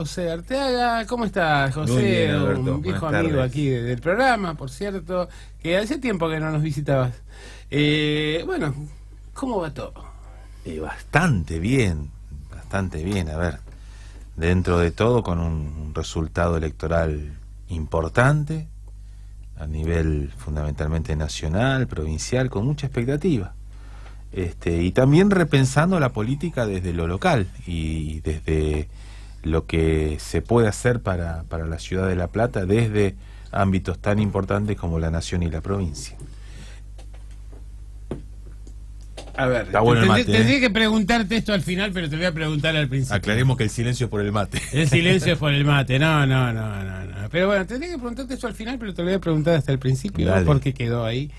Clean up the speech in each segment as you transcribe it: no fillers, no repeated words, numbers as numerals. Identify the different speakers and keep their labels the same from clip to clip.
Speaker 1: José Arteaga, ¿cómo estás, José?
Speaker 2: Muy bien, Alberto.
Speaker 1: Un viejo
Speaker 2: Buenas
Speaker 1: amigo
Speaker 2: tardes.
Speaker 1: aquí del programa, por cierto, que hace tiempo que no nos visitabas. Bueno, ¿cómo va todo?
Speaker 2: Bastante bien, bastante bien. A ver, dentro de todo con un resultado electoral importante, a nivel fundamentalmente nacional, provincial, con mucha expectativa. Y también repensando la política desde lo local y desde lo que se puede hacer para la ciudad de La Plata desde ámbitos tan importantes como la nación y la provincia.
Speaker 1: A ver,
Speaker 2: Está bueno el mate,
Speaker 1: tendría que preguntarte esto al final, pero te voy a preguntar al principio.
Speaker 2: Aclaremos que el silencio es por el mate.
Speaker 1: El silencio es por el mate, no. Pero bueno, tendría que preguntarte eso al final, pero te lo voy a preguntar hasta el principio,
Speaker 2: Dale.
Speaker 1: porque quedó ahí.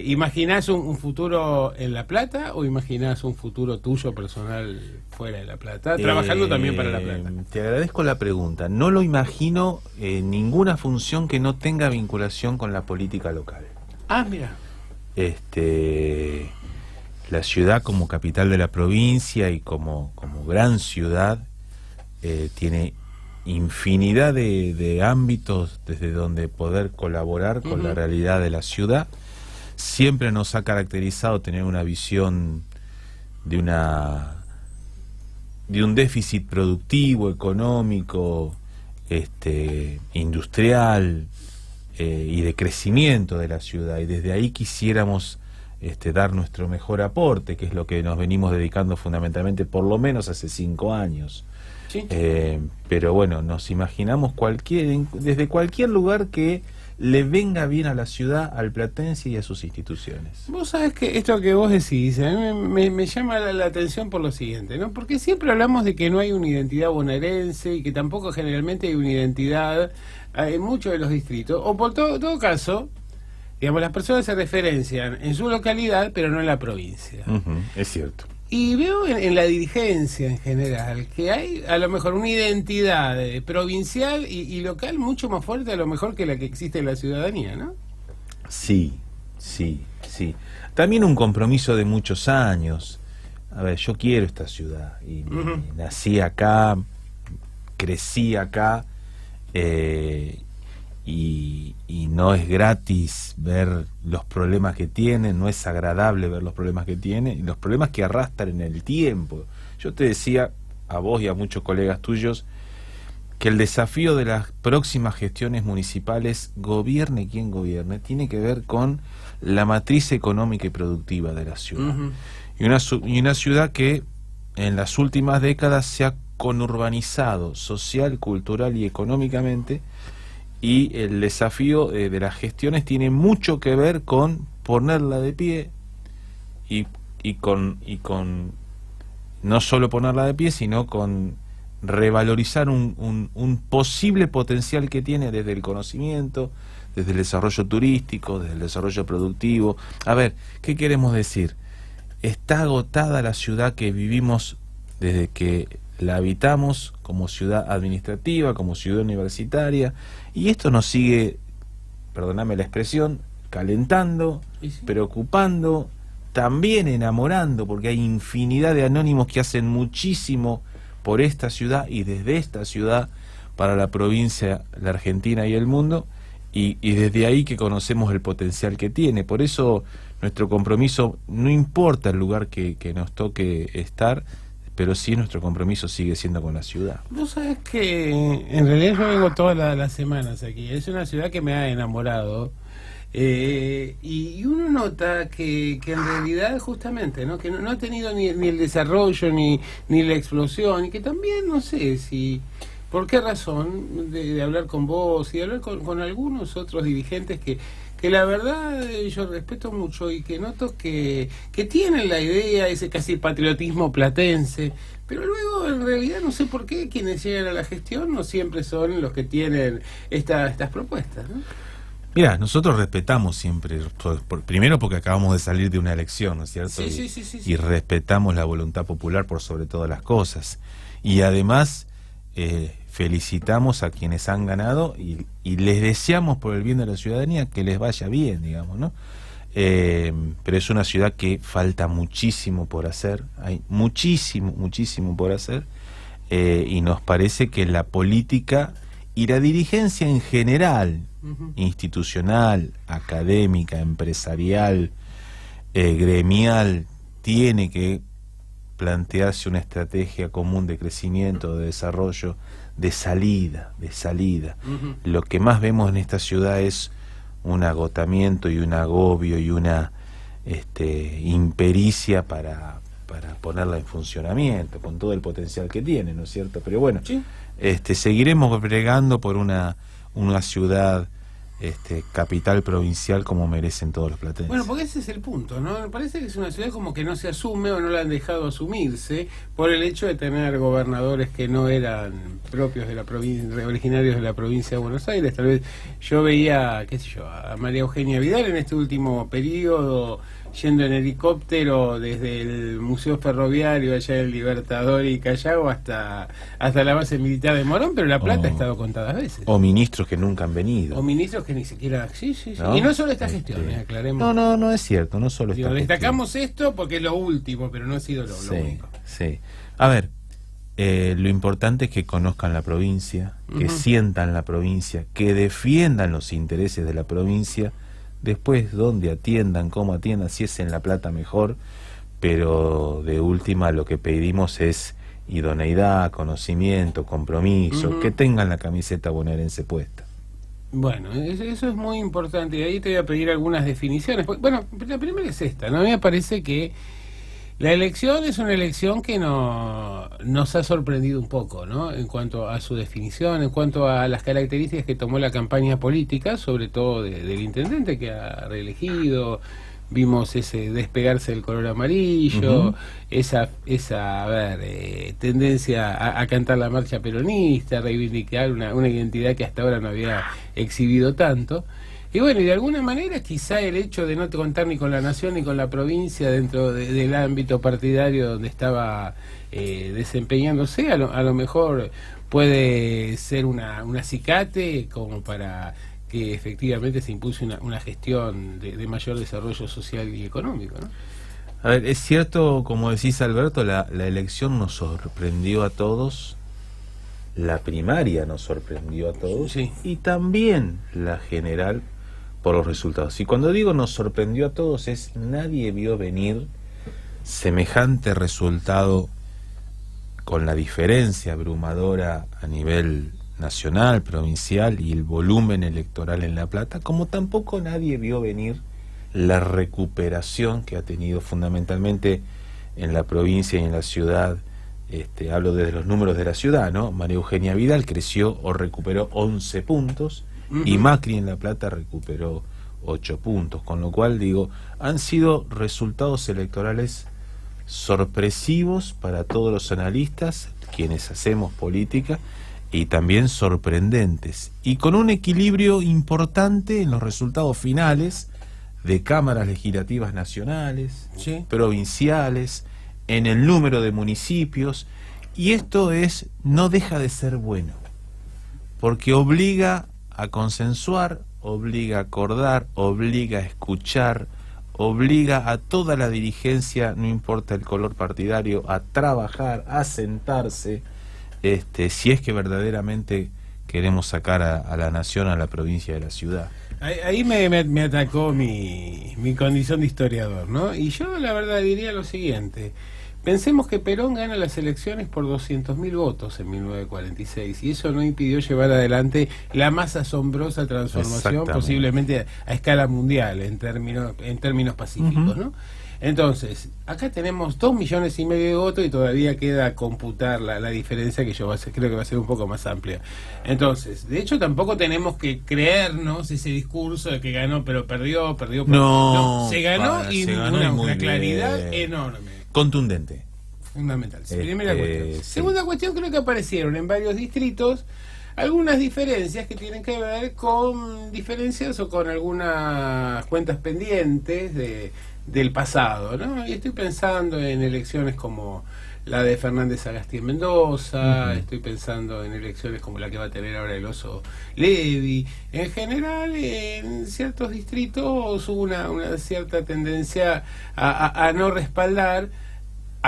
Speaker 1: ¿Imaginás un futuro en La Plata o imaginás un futuro tuyo personal fuera de La Plata, trabajando también para La Plata?
Speaker 2: Te agradezco la pregunta. No lo imagino ninguna función que no tenga vinculación con la política local.
Speaker 1: Ah, mira.
Speaker 2: La ciudad como capital de la provincia y como gran ciudad tiene infinidad de ámbitos desde donde poder colaborar con la realidad de la ciudad. Siempre nos ha caracterizado tener una visión de un déficit productivo, económico, industrial y de crecimiento de la ciudad, y desde ahí quisiéramos dar nuestro mejor aporte, que es lo que nos venimos dedicando fundamentalmente por lo menos hace 5 años.
Speaker 1: Sí.
Speaker 2: Pero bueno, nos imaginamos desde cualquier lugar que le venga bien a la ciudad, al platense y a sus instituciones.
Speaker 1: Vos sabés que esto que vos decís, a mí me llama la atención por lo siguiente, ¿no? Porque siempre hablamos de que no hay una identidad bonaerense y que tampoco generalmente hay una identidad en muchos de los distritos, o por todo caso, digamos, las personas se referencian en su localidad, pero no en la provincia.
Speaker 2: Es cierto.
Speaker 1: Y veo en la dirigencia en general que hay a lo mejor una identidad provincial y local mucho más fuerte a lo mejor que la que existe en la ciudadanía, ¿no?
Speaker 2: Sí. También un compromiso de muchos años. A ver, yo quiero esta ciudad y nací acá, crecí acá, y no es gratis ver los problemas que tiene, no es agradable ver los problemas que tiene y los problemas que arrastran en el tiempo. Yo te decía a vos y a muchos colegas tuyos que el desafío de las próximas gestiones municipales, gobierne quien gobierne, tiene que ver con la matriz económica y productiva de la ciudad. Y una ciudad que en las últimas décadas se ha conurbanizado social, cultural y económicamente, y el desafío de las gestiones tiene mucho que ver con ponerla de pie y con no solo ponerla de pie, sino con revalorizar un posible potencial que tiene desde el conocimiento, desde el desarrollo turístico, desde el desarrollo productivo. A ver, ¿qué queremos decir? Está agotada la ciudad que vivimos desde que la habitamos como ciudad administrativa, como ciudad universitaria, y esto nos sigue, perdóname la expresión, calentando, preocupando, también enamorando, porque hay infinidad de anónimos que hacen muchísimo por esta ciudad y desde esta ciudad para la provincia, la Argentina y el mundo, y desde ahí que conocemos el potencial que tiene. Por eso nuestro compromiso, no importa el lugar que nos toque estar, pero sí nuestro compromiso sigue siendo con la ciudad.
Speaker 1: Vos sabés que en realidad yo vengo todas las semanas aquí, es una ciudad que me ha enamorado, y uno nota que en realidad justamente, ¿no? Que no ha tenido ni el desarrollo ni la explosión, y que también no sé si por qué razón de hablar con vos y de hablar con algunos otros dirigentes que la verdad yo respeto mucho y que noto que tienen la idea, ese casi patriotismo platense, pero luego en realidad no sé por qué quienes llegan a la gestión no siempre son los que tienen estas propuestas, ¿no?
Speaker 2: Mira, nosotros respetamos siempre, primero porque acabamos de salir de una elección, ¿no es cierto?
Speaker 1: Sí.
Speaker 2: Y respetamos la voluntad popular por sobre todas las cosas. Y además felicitamos a quienes han ganado y les deseamos por el bien de la ciudadanía que les vaya bien, digamos, ¿no? Pero es una ciudad que falta muchísimo por hacer, hay muchísimo por hacer, y nos parece que la política y la dirigencia en general, institucional, académica, empresarial, gremial, tiene que plantearse una estrategia común de crecimiento, de desarrollo, de salida. Lo que más vemos en esta ciudad es un agotamiento y un agobio y una impericia para ponerla en funcionamiento, con todo el potencial que tiene, ¿no es cierto? Pero bueno,
Speaker 1: ¿sí?
Speaker 2: Seguiremos bregando por una ciudad capital provincial como merecen todos los platenses.
Speaker 1: Bueno, porque ese es el punto, ¿no? Me parece que es una ciudad como que no se asume o no la han dejado asumirse por el hecho de tener gobernadores que no eran propios de la provincia, originarios de la provincia de Buenos Aires. Tal vez yo veía, qué sé yo, a María Eugenia Vidal en este último periodo yendo en helicóptero desde el Museo Ferroviario allá en Libertador y Callao hasta la base militar de Morón, pero La Plata ha estado contadas veces.
Speaker 2: O ministros que nunca han venido.
Speaker 1: O ministros que ni siquiera... Sí.
Speaker 2: ¿No?
Speaker 1: Y no solo esta gestión, aclaremos.
Speaker 2: No es cierto, no solo esta gestión.
Speaker 1: Destacamos esto porque es lo último, pero no ha sido lo único.
Speaker 2: Sí. A ver, lo importante es que conozcan la provincia, que sientan la provincia, que defiendan los intereses de la provincia. Después, donde atiendan, cómo atiendan, si es en La Plata mejor, pero de última lo que pedimos es idoneidad, conocimiento, compromiso, que tengan la camiseta bonaerense puesta.
Speaker 1: Bueno, eso es muy importante y ahí te voy a pedir algunas definiciones. Bueno, la primera es esta, ¿no? A mí me parece que la elección es una elección que nos ha sorprendido un poco, ¿no? En cuanto a su definición, en cuanto a las características que tomó la campaña política, sobre todo del intendente que ha reelegido. Vimos ese despegarse del color amarillo, esa tendencia a cantar la marcha peronista, a reivindicar una identidad que hasta ahora no había exhibido tanto. Y bueno, y de alguna manera quizá el hecho de no contar ni con la nación ni con la provincia dentro del ámbito partidario donde estaba desempeñándose, a lo mejor puede ser un acicate como para que efectivamente se impulse una gestión de mayor desarrollo social y económico, ¿no?
Speaker 2: A ver, es cierto, como decís, Alberto, la elección nos sorprendió a todos, la primaria nos sorprendió a todos,
Speaker 1: sí,
Speaker 2: y también la general por los resultados. Y cuando digo nos sorprendió a todos es nadie vio venir semejante resultado con la diferencia abrumadora a nivel nacional, provincial y el volumen electoral en La Plata, como tampoco nadie vio venir la recuperación que ha tenido fundamentalmente en la provincia y en la ciudad. Hablo desde los números de la ciudad, ¿no? María Eugenia Vidal creció o recuperó 11 puntos y Macri en La Plata recuperó 8 puntos, con lo cual digo, han sido resultados electorales sorpresivos para todos los analistas, quienes hacemos política, y también sorprendentes, y con un equilibrio importante en los resultados finales de cámaras legislativas nacionales,
Speaker 1: sí,
Speaker 2: provinciales, en el número de municipios, y esto no deja de ser bueno, porque obliga a consensuar, obliga a acordar, obliga a escuchar, obliga a toda la dirigencia, no importa el color partidario, a trabajar, a sentarse, si es que verdaderamente queremos sacar a la nación, a la provincia y a la ciudad.
Speaker 1: Ahí me atacó mi condición de historiador, ¿no? Y yo la verdad diría lo siguiente: pensemos que Perón gana las elecciones por 200.000 votos en 1946 y eso no impidió llevar adelante la más asombrosa transformación posiblemente a escala mundial en términos pacíficos, ¿no? Entonces, acá tenemos 2,5 millones de votos y todavía queda computar la diferencia, que yo creo que va a ser un poco más amplia. Entonces, de hecho tampoco tenemos que creernos ese discurso de que ganó pero perdió. No, se ganó y una claridad enorme.
Speaker 2: Contundente.
Speaker 1: Fundamental. Primera cuestión. Segunda cuestión, creo que aparecieron en varios distritos algunas diferencias que tienen que ver con diferencias o con algunas cuentas pendientes del pasado, ¿no? Y estoy pensando en elecciones como la de Fernández Sagasti en Mendoza, estoy pensando en elecciones como la que va a tener ahora el Oso Levi. En general, en ciertos distritos hubo una cierta tendencia a no respaldar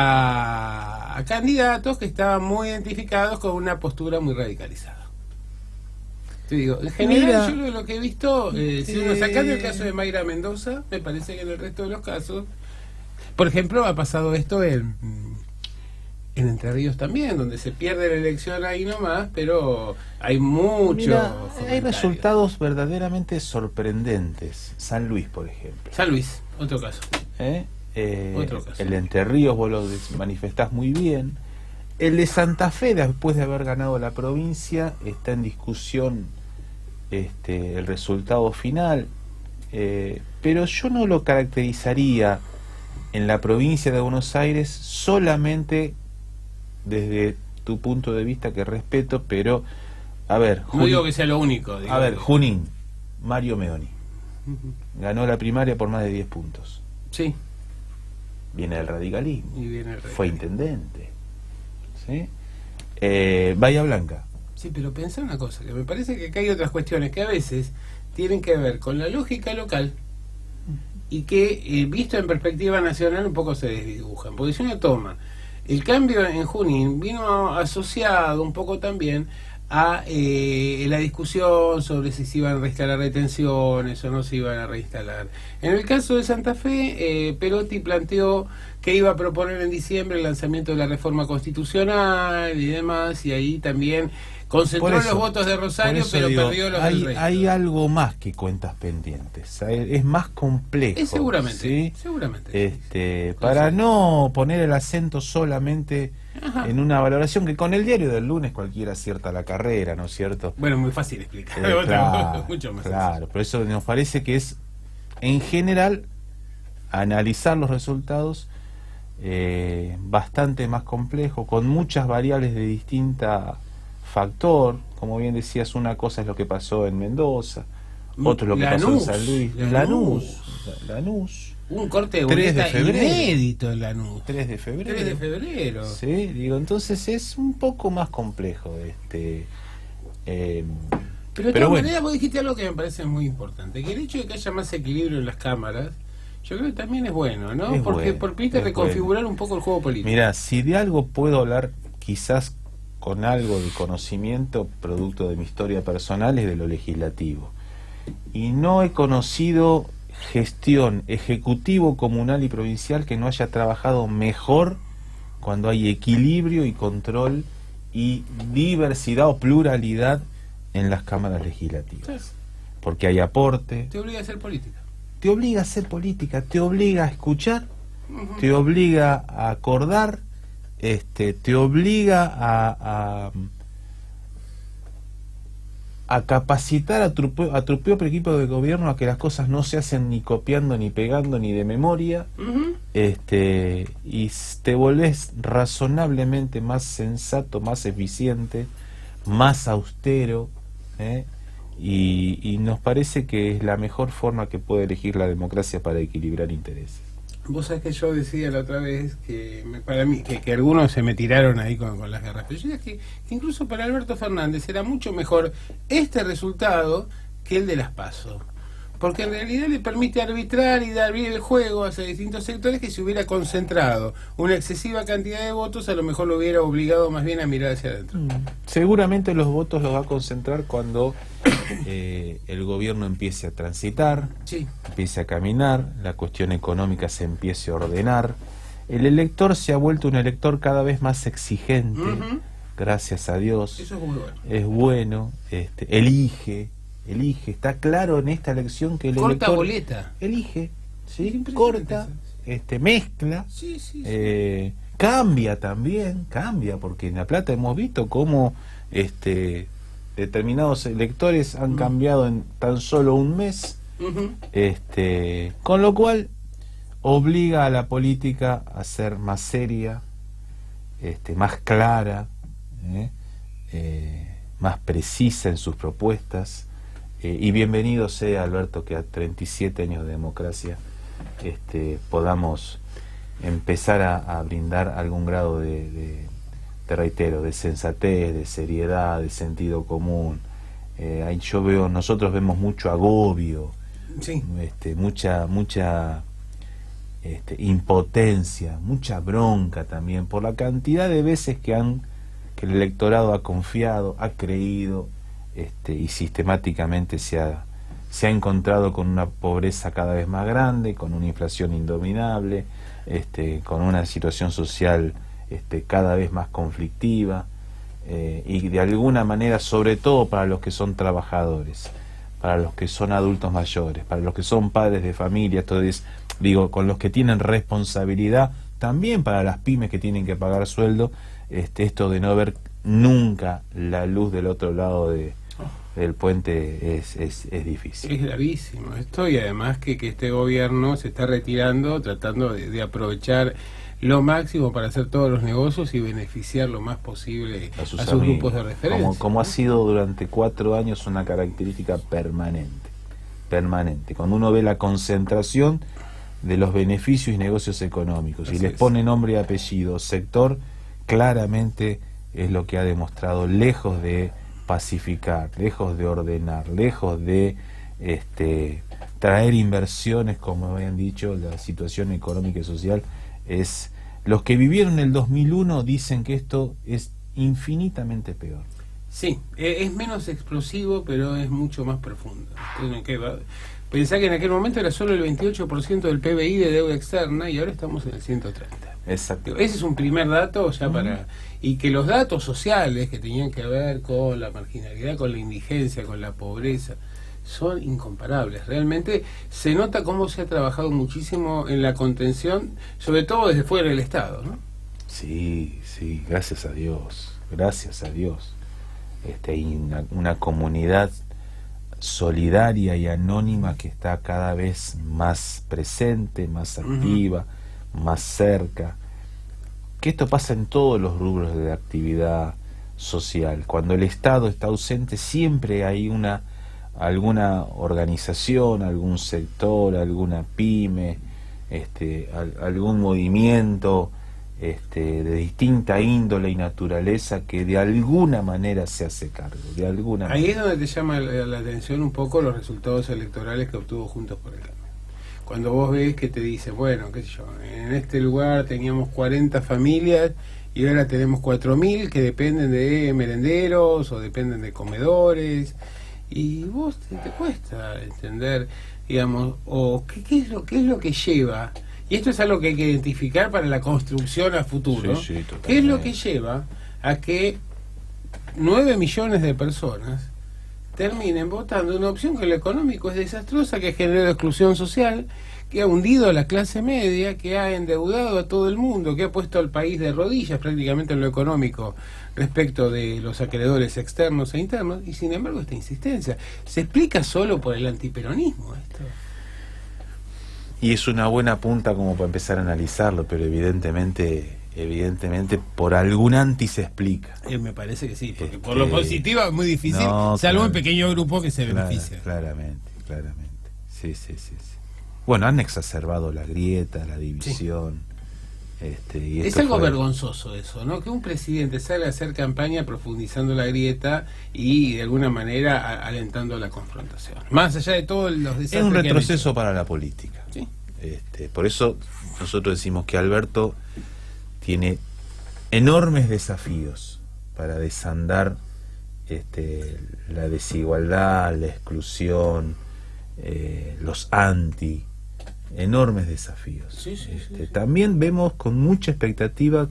Speaker 1: a candidatos que estaban muy identificados con una postura muy radicalizada. Te digo, en general, yo lo que he visto, si uno sacando el caso de Mayra Mendoza, me parece que en el resto de los casos, por ejemplo, ha pasado esto en Entre Ríos también, donde se pierde la elección ahí nomás, pero hay
Speaker 2: hay resultados verdaderamente sorprendentes. San Luis, por ejemplo.
Speaker 1: San Luis, otro caso. Otro caso.
Speaker 2: El de Entre Ríos, vos lo manifestás muy bien. El de Santa Fe, después de haber ganado la provincia, está en discusión el resultado final, pero yo no lo caracterizaría en la provincia de Buenos Aires solamente desde tu punto de vista, que respeto, pero a ver,
Speaker 1: no digo que sea lo único,
Speaker 2: a ver, Junín, Mario Meoni ganó la primaria por más de 10 puntos.
Speaker 1: Sí.
Speaker 2: Viene del radicalismo, fue intendente, ¿sí? Bahía Blanca.
Speaker 1: Sí, pero pensá una cosa, que me parece que acá hay otras cuestiones que a veces tienen que ver con la lógica local y que, visto en perspectiva nacional, un poco se desdibujan. Porque si uno toma el cambio en Junín, vino asociado un poco también a la discusión sobre si se iban a reinstalar retenciones o no se iban a reinstalar. En el caso de Santa Fe, Perotti planteó que iba a proponer en diciembre el lanzamiento de la reforma constitucional y demás, y ahí también concentró los votos de Rosario, pero perdió los del resto.
Speaker 2: Hay algo más que cuentas pendientes, es más complejo.
Speaker 1: Seguramente,
Speaker 2: ¿sí?
Speaker 1: Seguramente.
Speaker 2: Para no poner el acento solamente en una valoración que con el diario del lunes cualquiera acierta la carrera, ¿no es cierto?
Speaker 1: Bueno, muy fácil explicar.
Speaker 2: Claro,
Speaker 1: mucho más
Speaker 2: claro, por eso nos parece que es, en general, analizar los resultados bastante más complejo, con muchas variables de distinta factor. Como bien decías, una cosa es lo que pasó en Mendoza, otro es lo que pasó en San Luis. Lanús.
Speaker 1: Un corte de boleta inédito en Lanús.
Speaker 2: 3 de febrero.
Speaker 1: 3 de febrero.
Speaker 2: Sí, digo, entonces es un poco más complejo
Speaker 1: pero de todas maneras vos dijiste algo que me parece muy importante, que el hecho de que haya más equilibrio en las cámaras, yo creo que también es bueno, ¿no? Porque permite reconfigurar un poco el juego político.
Speaker 2: Mira, si de algo puedo hablar, quizás con algo de conocimiento, producto de mi historia personal, es de lo legislativo. Y no he conocido gestión ejecutivo, comunal y provincial que no haya trabajado mejor cuando hay equilibrio y control y diversidad o pluralidad en las cámaras legislativas. Sí. Porque hay aporte.
Speaker 1: Te obliga a hacer política.
Speaker 2: Te obliga a hacer política, te obliga a escuchar, te obliga a acordar, te obliga a capacitar a tu propio equipo de gobierno a que las cosas no se hacen ni copiando, ni pegando, ni de memoria, y te volvés razonablemente más sensato, más eficiente, más austero, y nos parece que es la mejor forma que puede elegir la democracia para equilibrar intereses.
Speaker 1: Vos sabés que yo decía la otra vez que para mí que algunos se me tiraron ahí con las guerras, pero yo decía que incluso para Alberto Fernández era mucho mejor este resultado que el de las PASO, porque en realidad le permite arbitrar y dar bien el juego hacia distintos sectores que si hubiera concentrado una excesiva cantidad de votos, a lo mejor lo hubiera obligado más bien a mirar hacia adentro.
Speaker 2: Seguramente los votos los va a concentrar cuando el gobierno empiece a transitar, empiece a caminar, la cuestión económica se empiece a ordenar. El elector se ha vuelto un elector cada vez más exigente, gracias a Dios.
Speaker 1: Eso es muy bueno.
Speaker 2: Es bueno, elige, está claro en esta elección que el elector
Speaker 1: boleta.
Speaker 2: Elige, ¿sí? Corta, mezcla, cambia también, porque en La Plata hemos visto cómo determinados electores han cambiado en tan solo un mes, con lo cual obliga a la política a ser más seria, más clara, más precisa en sus propuestas, y bienvenido sea, Alberto, que a 37 años de democracia podamos empezar a brindar algún grado te reitero, de sensatez, de seriedad, de sentido común. Nosotros vemos mucho agobio, mucha impotencia, mucha bronca también por la cantidad de veces que el electorado ha confiado, ha creído, y sistemáticamente se ha encontrado con una pobreza cada vez más grande, con una inflación indominable, con una situación social cada vez más conflictiva, y de alguna manera, sobre todo para los que son trabajadores, para los que son adultos mayores, para los que son padres de familia, entonces digo, con los que tienen responsabilidad, también para las pymes que tienen que pagar sueldo, esto de no ver nunca la luz del otro lado del puente es difícil.
Speaker 1: Es gravísimo esto, y además que este gobierno se está retirando, tratando de aprovechar lo máximo para hacer todos los negocios y beneficiar lo más posible a sus grupos de referencia.
Speaker 2: Como ha sido durante 4 años una característica permanente. Cuando uno ve la concentración de los beneficios y negocios económicos y les pone nombre y apellido, sector, claramente es lo que ha demostrado, lejos de pacificar, lejos de ordenar, lejos de traer inversiones, como habían dicho, la situación económica y social es... Los que vivieron el 2001 dicen que esto es infinitamente peor.
Speaker 1: Sí, es menos explosivo, pero es mucho más profundo. Pensá que en aquel momento era solo el 28% del PBI de deuda externa y ahora estamos en el 130.
Speaker 2: Exacto.
Speaker 1: Ese es un primer dato ya para... Y que los datos sociales que tenían que ver con la marginalidad, con la indigencia, con la pobreza, son incomparables. Realmente se nota cómo se ha trabajado muchísimo en la contención, sobre todo desde fuera del Estado, ¿no?
Speaker 2: Sí, gracias a Dios. Hay una comunidad solidaria y anónima que está cada vez más presente, más activa, más cerca. Que esto pasa en todos los rubros de actividad social. Cuando el Estado está ausente, siempre hay alguna organización, algún sector, alguna pyme, algún movimiento de distinta índole y naturaleza que de alguna manera se hace cargo, de alguna manera.
Speaker 1: Ahí es donde te llama la atención un poco los resultados electorales que obtuvo Juntos por el Cambio. Cuando vos ves que te dicen, bueno, qué sé yo, en este lugar teníamos 40 familias y ahora tenemos 4.000 que dependen de merenderos o dependen de comedores, y vos te cuesta entender, digamos, o qué es lo que lleva, y esto es algo que hay que identificar para la construcción a futuro, qué es lo que lleva a que 9 millones de personas terminen votando una opción que lo económico es desastrosa, que ha generado exclusión social, que ha hundido a la clase media, que ha endeudado a todo el mundo, que ha puesto al país de rodillas prácticamente en lo económico respecto de los acreedores externos e internos, y sin embargo esta insistencia se explica solo por el antiperonismo esto.
Speaker 2: Y es una buena punta como para empezar a analizarlo, pero evidentemente por algún anti se explica.
Speaker 1: Me parece que sí, porque por lo positivo es muy difícil, salvo un pequeño grupo que se beneficia.
Speaker 2: Claramente. Sí. Bueno, han exacerbado la grieta, la división. Y
Speaker 1: es algo vergonzoso eso, ¿no? Que un presidente salga a hacer campaña profundizando la grieta y de alguna manera alentando la confrontación. Más allá de todos los desastres.
Speaker 2: Es un retroceso para la política.
Speaker 1: Sí.
Speaker 2: Por eso nosotros decimos que Alberto tiene enormes desafíos para desandar la desigualdad, la exclusión, los anti, enormes desafíos.
Speaker 1: Sí.
Speaker 2: También vemos con mucha expectativa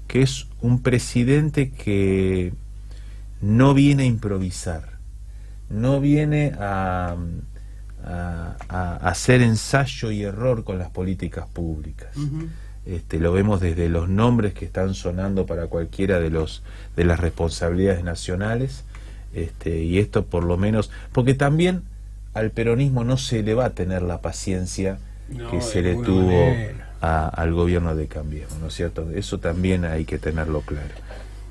Speaker 2: que es un presidente que no viene a improvisar, no viene a hacer ensayo y error con las políticas públicas. Lo vemos desde los nombres que están sonando para cualquiera de las responsabilidades nacionales, y esto por lo menos, porque también al peronismo no se le va a tener la paciencia que se le tuvo al gobierno de Cambiemos, ¿no es cierto? Eso también hay que tenerlo claro.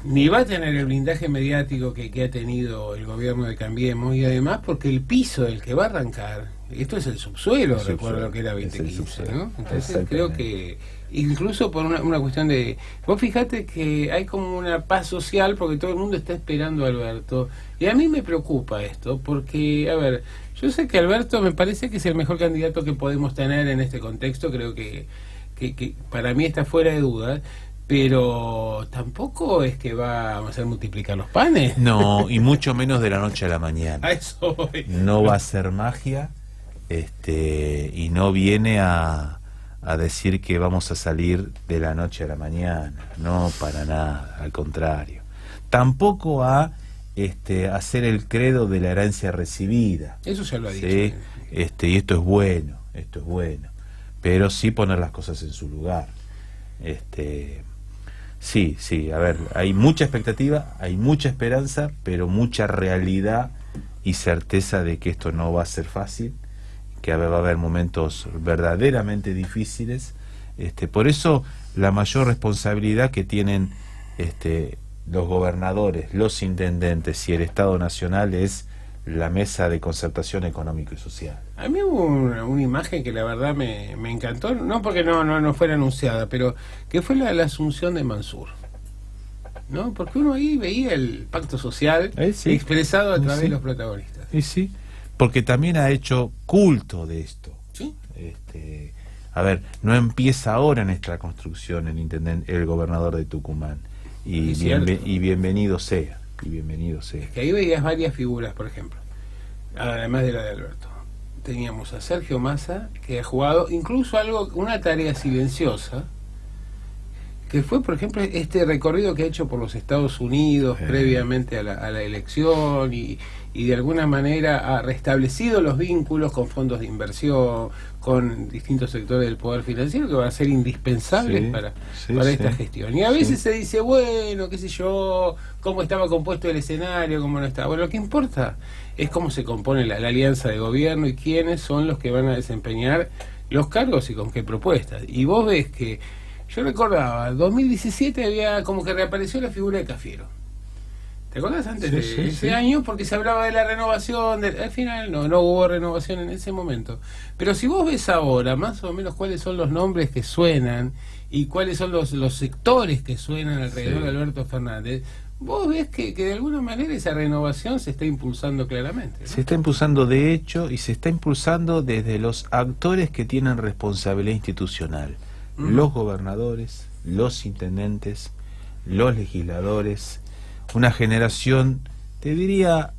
Speaker 1: ni va a tener el blindaje mediático que ha tenido el gobierno de Cambiemos, y además porque el piso del que va a arrancar, esto es el subsuelo, recuerdo lo que era 2015, ¿no? Entonces creo que incluso por una cuestión de... Vos fijate que hay como una paz social porque todo el mundo está esperando a Alberto, y a mí me preocupa esto porque, a ver, yo sé que Alberto me parece que es el mejor candidato que podemos tener en este contexto, creo que para mí está fuera de duda, pero tampoco es que va a hacer multiplicar los panes.
Speaker 2: No, y mucho menos de la noche a la mañana.
Speaker 1: A eso voy.
Speaker 2: No va a ser magia, y no viene a decir que vamos a salir de la noche a la mañana. No, para nada, al contrario. Tampoco a hacer el credo de la herencia recibida.
Speaker 1: Eso ya lo ha dicho.
Speaker 2: ¿Sí? Y esto es bueno. Pero sí poner las cosas en su lugar. Sí, a ver, hay mucha expectativa, hay mucha esperanza, pero mucha realidad y certeza de que esto no va a ser fácil, que va a haber momentos verdaderamente difíciles. Por eso la mayor responsabilidad que tienen los gobernadores, los intendentes y el Estado Nacional es la mesa de concertación económico y social.
Speaker 1: A mí hubo una imagen que la verdad me encantó, no porque no fuera anunciada, pero que fue la asunción de Mansur, ¿no? Porque uno ahí veía el pacto social
Speaker 2: sí,
Speaker 1: expresado a través de los protagonistas.
Speaker 2: Sí, porque también ha hecho culto de esto.
Speaker 1: ¿Sí?
Speaker 2: A ver, no empieza ahora en esta construcción el gobernador de Tucumán, y bienvenido sea. Es
Speaker 1: que ahí veías varias figuras, por ejemplo, además de la de Alberto. Teníamos a Sergio Massa, que ha jugado incluso una tarea silenciosa, que fue, por ejemplo, este recorrido que ha hecho por los Estados Unidos previamente a la elección, y de alguna manera ha restablecido los vínculos con fondos de inversión, con distintos sectores del poder financiero que van a ser indispensables para esta gestión. Y a veces se dice, bueno, qué sé yo, cómo estaba compuesto el escenario, cómo no estaba. Bueno, lo que importa es cómo se compone la alianza de gobierno y quiénes son los que van a desempeñar los cargos y con qué propuestas. Y vos ves que, yo recordaba, 2017 había como que reapareció la figura de Cafiero. ¿Te acordás antes de ese año? Porque se hablaba de la renovación, al final no hubo renovación en ese momento. Pero si vos ves ahora más o menos cuáles son los nombres que suenan y cuáles son los sectores que suenan alrededor de Alberto Fernández, vos ves que de alguna manera esa renovación se está impulsando claramente, ¿no?
Speaker 2: Se está impulsando de hecho, y se está impulsando desde los actores que tienen responsabilidad institucional. Los gobernadores, los intendentes, los legisladores, una generación, te diría,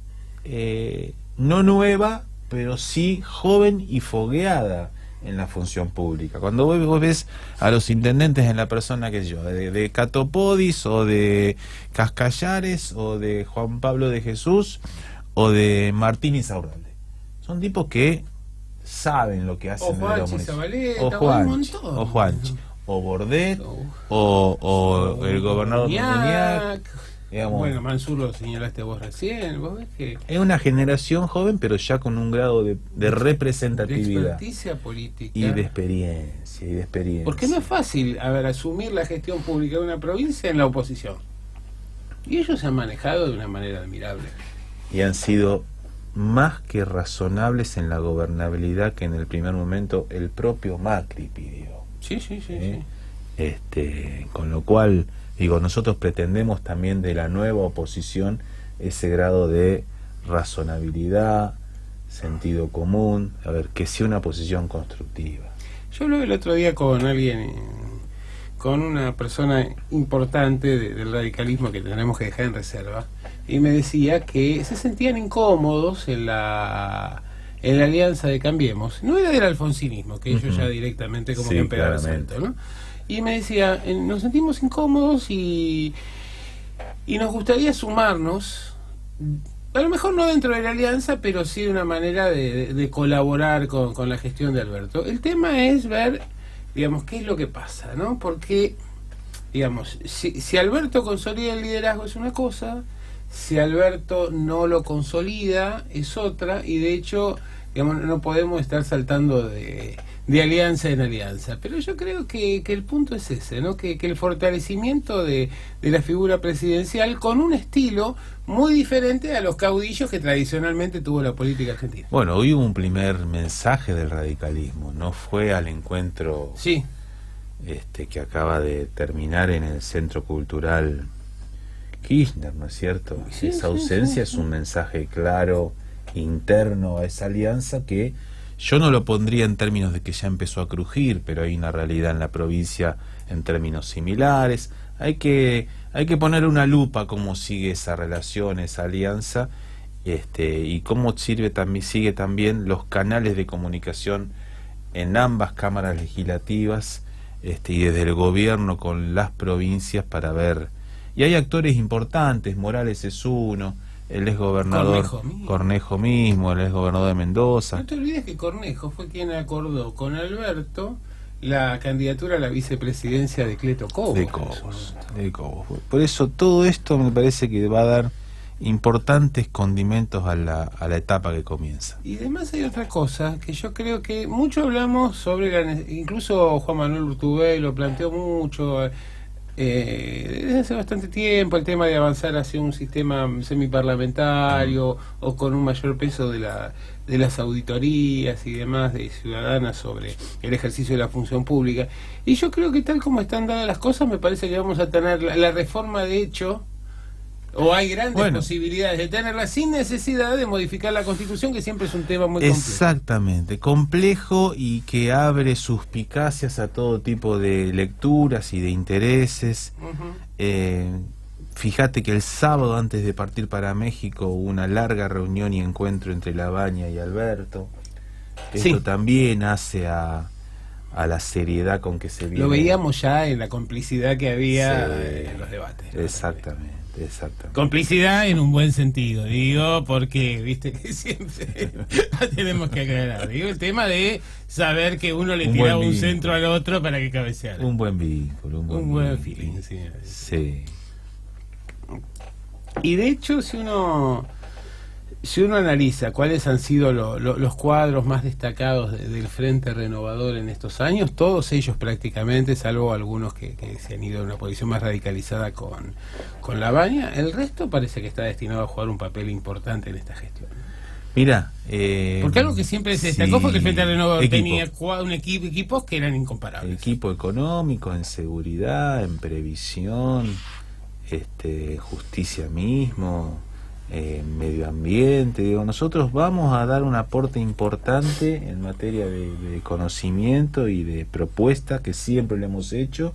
Speaker 2: no nueva, pero sí joven y fogueada en la función pública. Cuando vos ves a los intendentes en la persona, qué sé yo, de Catopodis, o de Cascallares, o de Juan Pablo de Jesús, o de Martín Insaurralde, son tipos que saben lo que hacen, o Juanchi, o Bordet, o el gobernador Muñac.
Speaker 1: Bueno, Mansur lo señalaste vos recién. ¿Vos ves que
Speaker 2: es una generación joven, pero ya con un grado de representatividad,
Speaker 1: de experticia política
Speaker 2: y de experiencia,
Speaker 1: Porque no es fácil, asumir la gestión pública de una provincia en la oposición. Y ellos se han manejado de una manera admirable.
Speaker 2: Y han sido más que razonables en la gobernabilidad que en el primer momento el propio Macri pidió.
Speaker 1: Sí.
Speaker 2: Con lo cual, digo, nosotros pretendemos también de la nueva oposición ese grado de razonabilidad, sentido común, a ver, que sea una oposición constructiva.
Speaker 1: Yo hablé el otro día con alguien, con una persona importante del radicalismo que tenemos que dejar en reserva, y me decía que se sentían incómodos en la alianza de Cambiemos. No era del alfonsinismo, que ellos ya directamente como que han pegado el salto, ¿no? Y me decía, nos sentimos incómodos y nos gustaría sumarnos, a lo mejor no dentro de la alianza, pero sí de una manera de colaborar con la gestión de Alberto. El tema es ver, digamos, qué es lo que pasa, ¿no? Porque, digamos, si Alberto consolida el liderazgo es una cosa, si Alberto no lo consolida es otra, y de hecho, digamos, no podemos estar saltando de de alianza en alianza. Pero yo creo que el punto es ese, ¿no? Que el fortalecimiento de la figura presidencial con un estilo muy diferente a los caudillos que tradicionalmente tuvo la política argentina.
Speaker 2: Bueno, hoy hubo un primer mensaje del radicalismo, no fue al encuentro
Speaker 1: Sí.
Speaker 2: Que acaba de terminar en el Centro Cultural Kirchner, ¿no es cierto?
Speaker 1: Sí,
Speaker 2: Esa
Speaker 1: sí,
Speaker 2: ausencia
Speaker 1: sí.
Speaker 2: Es un mensaje claro, interno a esa alianza que yo no lo pondría en términos de que ya empezó a crujir, pero hay una realidad en la provincia en términos similares. Hay que poner una lupa cómo sigue esa relación, esa alianza, y cómo sigue también los canales de comunicación en ambas cámaras legislativas, y desde el gobierno con las provincias para ver. Y hay actores importantes, Morales es uno, él es gobernador, Cornejo mismo, él es gobernador de Mendoza.
Speaker 1: No te olvides que Cornejo fue quien acordó con Alberto la candidatura a la vicepresidencia de Cleto Cobos.
Speaker 2: De Cobos. Por eso todo esto me parece que va a dar importantes condimentos a la etapa que comienza.
Speaker 1: Y además hay otra cosa, que yo creo que mucho hablamos sobre, incluso Juan Manuel Urtubey lo planteó mucho, desde hace bastante tiempo, el tema de avanzar hacia un sistema semiparlamentario o con un mayor peso de las auditorías y demás de ciudadanas sobre el ejercicio de la función pública. Y yo creo que tal como están dadas las cosas, me parece que vamos a tener la reforma de hecho, o hay grandes posibilidades de tenerla sin necesidad de modificar la Constitución, que siempre es un tema muy complejo.
Speaker 2: Exactamente, complejo y que abre suspicacias a todo tipo de lecturas y de intereses. Fíjate que el sábado, antes de partir para México, hubo una larga reunión y encuentro entre Labaña y Alberto. Esto también hace a la seriedad con que se viene.
Speaker 1: Lo veíamos ya en la complicidad que había en los debates, ¿no?
Speaker 2: Exactamente.
Speaker 1: Complicidad en un buen sentido, digo, porque viste que siempre tenemos que aclarar. Digo, el tema de saber que uno le tiraba un centro al otro para que cabeceara.
Speaker 2: Un buen vínculo,
Speaker 1: un buen feeling, sí.
Speaker 2: Sí.
Speaker 1: Y de hecho, si uno analiza cuáles han sido los cuadros más destacados del Frente Renovador en estos años, todos ellos prácticamente, salvo algunos que se han ido a una posición más radicalizada con Labaña, el resto parece que está destinado a jugar un papel importante en esta gestión.
Speaker 2: Mira,
Speaker 1: porque algo que siempre se destacó fue que el Frente Renovador tenía equipos que eran incomparables.
Speaker 2: Equipo económico, en seguridad, en previsión, justicia mismo, medio ambiente. Digo, nosotros vamos a dar un aporte importante en materia de conocimiento y de propuesta que siempre le hemos hecho,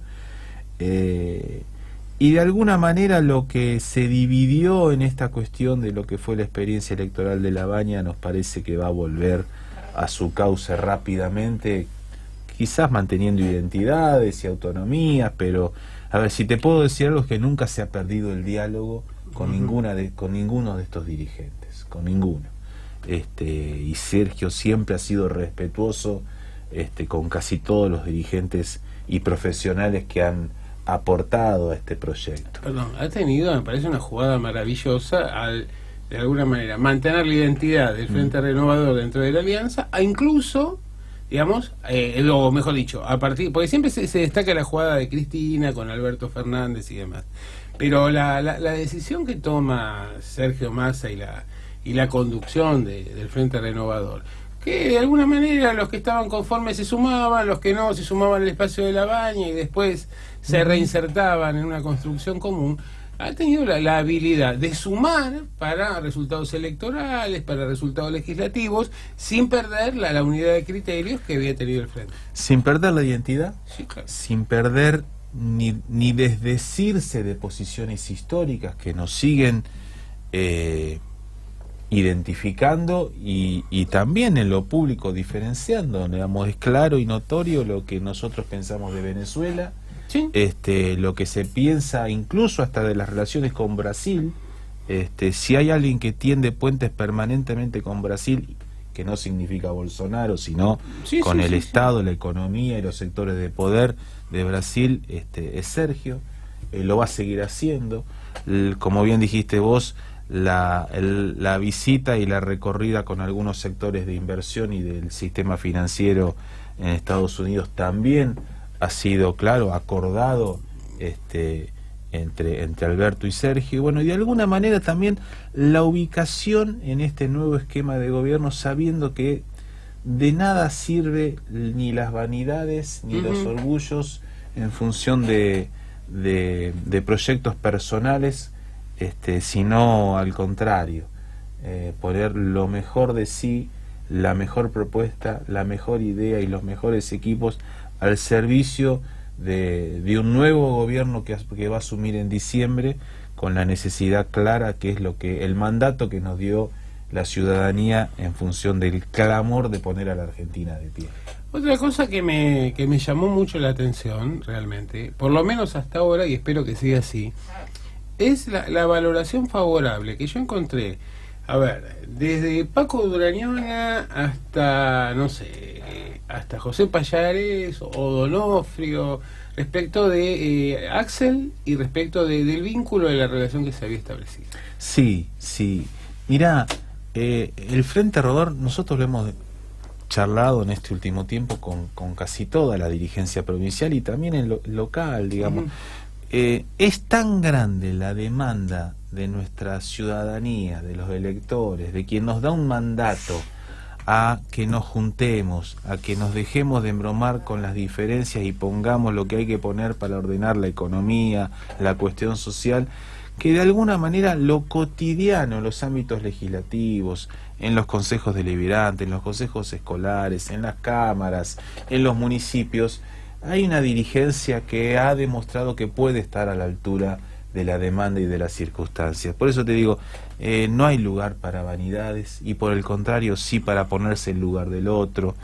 Speaker 2: y de alguna manera lo que se dividió en esta cuestión de lo que fue la experiencia electoral de Labaña nos parece que va a volver a su cauce rápidamente, quizás manteniendo identidades y autonomías, pero a ver, si te puedo decir algo, es que nunca se ha perdido el diálogo con ninguno de estos dirigentes, con ninguno. Y Sergio siempre ha sido respetuoso con casi todos los dirigentes y profesionales que han aportado a este proyecto.
Speaker 1: Perdón, ha tenido, me parece, una jugada maravillosa al, de alguna manera, mantener la identidad del Frente Renovador dentro de la alianza, a incluso, digamos, o mejor dicho, a partir, porque siempre se destaca la jugada de Cristina con Alberto Fernández y demás, pero la decisión que toma Sergio Massa y la conducción del Frente Renovador, que de alguna manera los que estaban conformes se sumaban, los que no se sumaban al espacio de Labaña y después se reinsertaban en una construcción común, ha tenido la habilidad de sumar para resultados electorales, para resultados legislativos, sin perder la unidad de criterios que había tenido el Frente.
Speaker 2: Sin perder la identidad,
Speaker 1: sí, claro.
Speaker 2: Sin perder ni desdecirse de posiciones históricas que nos siguen identificando y también en lo público diferenciando, digamos, es claro y notorio lo que nosotros pensamos de Venezuela,
Speaker 1: sí.
Speaker 2: Lo que se piensa incluso hasta de las relaciones con Brasil. Si hay alguien que tiende puentes permanentemente con Brasil, que no significa Bolsonaro, sino con el Estado, la economía y los sectores de poder de Brasil, es Sergio. Lo va a seguir haciendo. Como bien dijiste vos, la visita y la recorrida con algunos sectores de inversión y del sistema financiero en Estados Unidos también ha sido, claro, acordado entre Alberto y Sergio. Bueno, y de alguna manera también la ubicación en este nuevo esquema de gobierno, sabiendo que de nada sirve ni las vanidades ni los orgullos en función de proyectos personales, sino al contrario, poner lo mejor de sí, la mejor propuesta, la mejor idea y los mejores equipos al servicio de un nuevo gobierno que va a asumir en diciembre, con la necesidad clara, que es el mandato que nos dio la ciudadanía en función del clamor de poner a la Argentina de pie.
Speaker 1: Otra cosa que me llamó mucho la atención, realmente, por lo menos hasta ahora, y espero que siga así, es la valoración favorable que yo encontré. A ver, desde Paco Durañona hasta, no sé, hasta José Payares o Donofrio, respecto de Axel y respecto del vínculo de la relación que se había establecido.
Speaker 2: Sí, sí. Mirá, el Frente Rodar, nosotros lo hemos charlado en este último tiempo con casi toda la dirigencia provincial y también en local, digamos. Es tan grande la demanda de nuestra ciudadanía, de los electores, de quien nos da un mandato a que nos juntemos, a que nos dejemos de embromar con las diferencias y pongamos lo que hay que poner para ordenar la economía, la cuestión social, que de alguna manera lo cotidiano en los ámbitos legislativos, en los consejos deliberantes, en los consejos escolares, en las cámaras, en los municipios, hay una dirigencia que ha demostrado que puede estar a la altura de la demanda y de las circunstancias. Por eso te digo, no hay lugar para vanidades y por el contrario sí para ponerse en lugar del otro,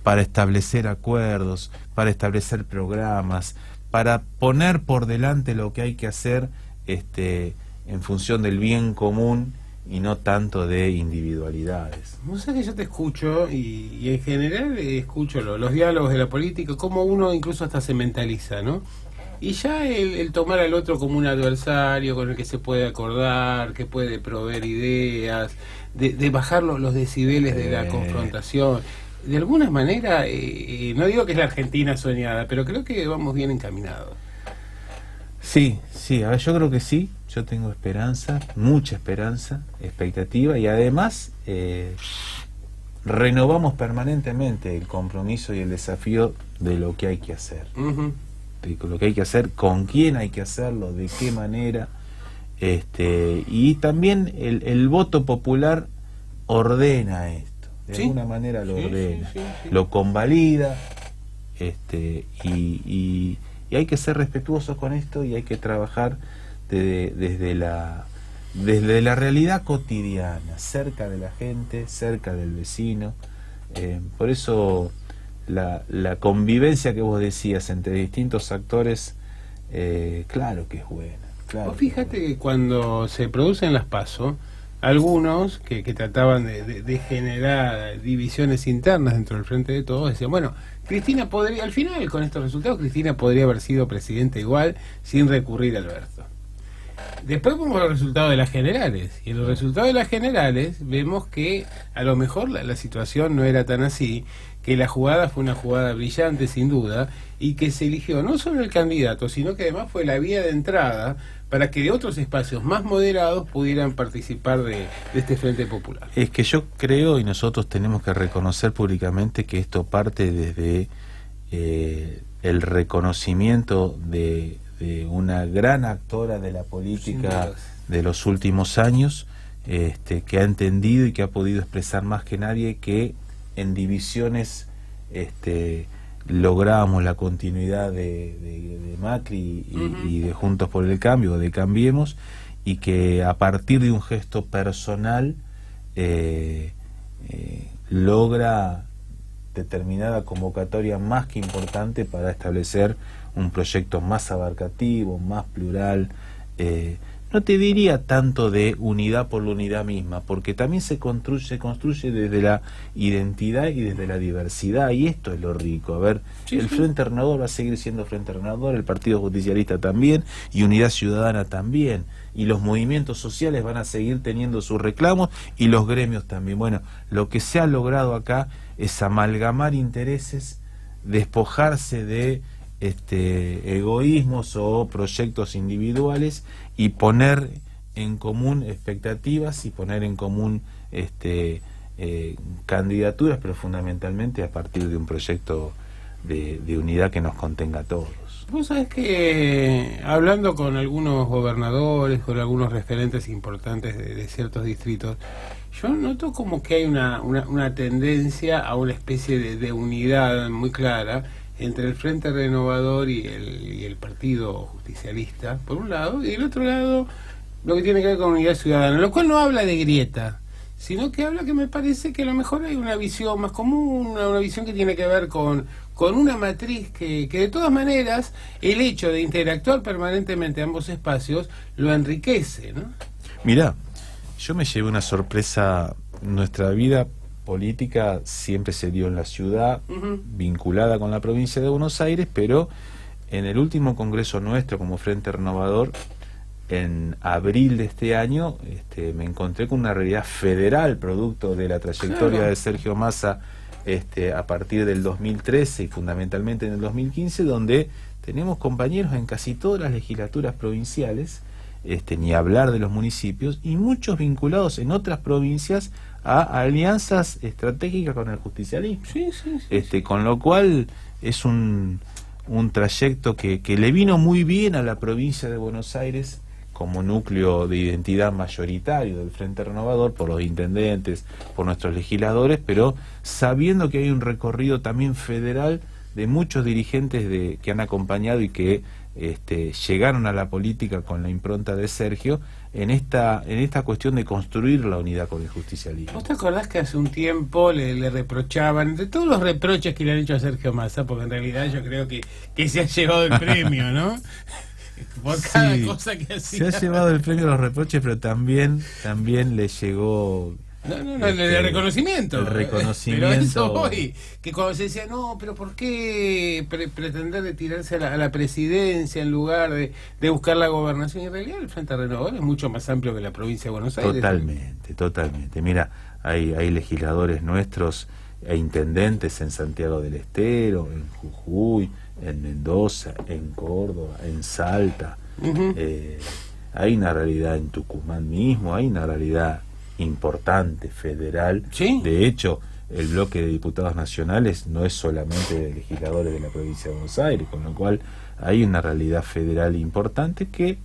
Speaker 2: para establecer acuerdos, para establecer programas, para poner por delante lo que hay que hacer en función del bien común y no tanto de individualidades.
Speaker 1: No sé, que yo te escucho y en general escucho los diálogos de la política, cómo uno incluso hasta se mentaliza, ¿no? Y ya el tomar al otro como un adversario con el que se puede acordar, que puede proveer ideas, de bajar los decibeles de la confrontación. De alguna manera, no digo que es la Argentina soñada, pero creo que vamos bien encaminados.
Speaker 2: Sí, sí, a ver, yo creo que sí, yo tengo esperanza, mucha esperanza, expectativa, y además renovamos permanentemente el compromiso y el desafío de lo que hay que hacer. De lo que hay que hacer, con quién hay que hacerlo, de qué manera, y también el voto popular ordena esto, de alguna manera lo ordena, lo convalida, y hay que ser respetuosos con esto y hay que trabajar desde la realidad cotidiana, cerca de la gente, cerca del vecino. Por eso la convivencia que vos decías entre distintos actores, claro que es buena. Claro.
Speaker 1: Vos fíjate que cuando se producen las PASO, algunos que trataban de generar divisiones internas dentro del Frente de Todos decían, bueno, Cristina podría, al final con estos resultados, Cristina podría haber sido presidenta igual sin recurrir a Alberto. Después vemos los resultados de las generales, y en los resultados de las generales vemos que a lo mejor la situación no era tan así, que la jugada fue una jugada brillante sin duda, y que se eligió no solo el candidato, sino que además fue la vía de entrada para que de otros espacios más moderados pudieran participar de este Frente Popular.
Speaker 2: Es que yo creo, y nosotros tenemos que reconocer públicamente, que esto parte desde el reconocimiento de una gran actora de la política de los últimos años, que ha entendido y que ha podido expresar más que nadie que en divisiones logramos la continuidad de Macri y de Juntos por el Cambio, de Cambiemos, y que a partir de un gesto personal logra determinada convocatoria más que importante para establecer un proyecto más abarcativo, más plural, no te diría tanto de unidad por la unidad misma, porque también se construye desde la identidad y desde la diversidad, y esto es lo rico. A ver, el Frente Renovador va a seguir siendo Frente Renovador, el Partido Justicialista también, y Unidad Ciudadana también, y los movimientos sociales van a seguir teniendo sus reclamos, y los gremios también. Bueno, lo que se ha logrado acá es amalgamar intereses despojarse de egoísmos o proyectos individuales y poner en común expectativas y poner en común candidaturas, pero fundamentalmente a partir de un proyecto de unidad que nos contenga a todos.
Speaker 1: Vos sabés que hablando con algunos gobernadores, con algunos referentes importantes de ciertos distritos, yo noto como que hay una tendencia a una especie de unidad muy clara entre el Frente Renovador y el Partido Justicialista, por un lado, y el otro lado lo que tiene que ver con Unidad Ciudadana, lo cual no habla de grieta, sino que habla que me parece que a lo mejor hay una visión más común, una visión que tiene que ver con una matriz que de todas maneras el hecho de interactuar permanentemente ambos espacios lo enriquece, ¿no?
Speaker 2: Mirá, yo me llevé una sorpresa. Nuestra vida política siempre se dio en la ciudad, vinculada con la provincia de Buenos Aires, pero en el último congreso nuestro como Frente Renovador, en abril de este año, me encontré con una realidad federal producto de la trayectoria de Sergio Massa a partir del 2013 y fundamentalmente en el 2015, donde tenemos compañeros en casi todas las legislaturas provinciales, ni hablar de los municipios, y muchos vinculados en otras provincias a alianzas estratégicas con el justicialismo. Con lo cual es un trayecto que le vino muy bien a la provincia de Buenos Aires como núcleo de identidad mayoritario del Frente Renovador, por los intendentes, por nuestros legisladores, pero sabiendo que hay un recorrido también federal de muchos dirigentes que han acompañado y que llegaron a la política con la impronta de Sergio en esta cuestión de construir la unidad con el justicialismo.
Speaker 1: ¿Vos te acordás que hace un tiempo le reprochaban, entre todos los reproches que le han hecho a Sergio Massa, porque en realidad yo creo que se ha llevado el premio, ¿no? Por cada cosa que hacía.
Speaker 2: Se ha llevado el premio a los reproches, pero también le llegó
Speaker 1: el reconocimiento.
Speaker 2: El reconocimiento.
Speaker 1: Pero eso voy, que cuando se decía, no, pero ¿por qué pretender de tirarse a la presidencia en lugar de buscar la gobernación? Y en realidad el Frente Renovador es mucho más amplio que la provincia de Buenos Aires.
Speaker 2: Totalmente. Mira, hay legisladores nuestros e intendentes en Santiago del Estero, en Jujuy, en Mendoza, en Córdoba, en Salta. Hay una realidad en Tucumán mismo, hay una realidad importante, federal. De hecho, el bloque de diputados nacionales no es solamente de legisladores de la provincia de Buenos Aires, con lo cual hay una realidad federal importante que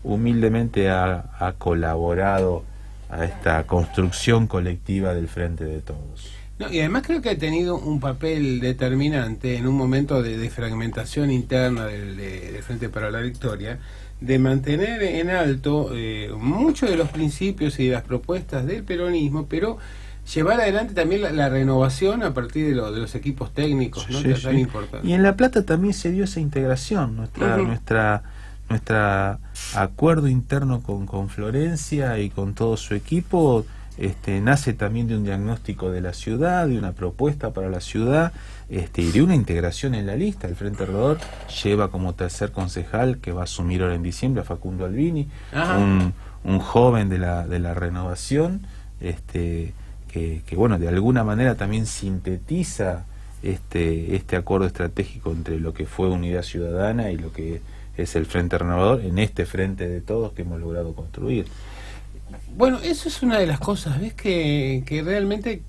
Speaker 2: humildemente ha colaborado a esta construcción colectiva del Frente de Todos.
Speaker 1: No, y además creo que ha tenido un papel determinante en un momento de fragmentación interna del Frente para la Victoria, de mantener en alto muchos de los principios y de las propuestas del peronismo, pero llevar adelante también la renovación a partir de los equipos técnicos, ¿no? Tan importante.
Speaker 2: Y en La Plata también se dio esa integración, nuestra acuerdo interno con Florencia y con todo su equipo. Nace también de un diagnóstico de la ciudad, de una propuesta para la ciudad, y de una integración en la lista. El Frente Renovador lleva como tercer concejal, que va a asumir ahora en diciembre, a Facundo Albini, un joven de la renovación, que bueno, de alguna manera también sintetiza este acuerdo estratégico entre lo que fue Unidad Ciudadana y lo que es el Frente Renovador, en este Frente de Todos que hemos logrado construir.
Speaker 1: Bueno, eso es una de las cosas, ¿ves? Que realmente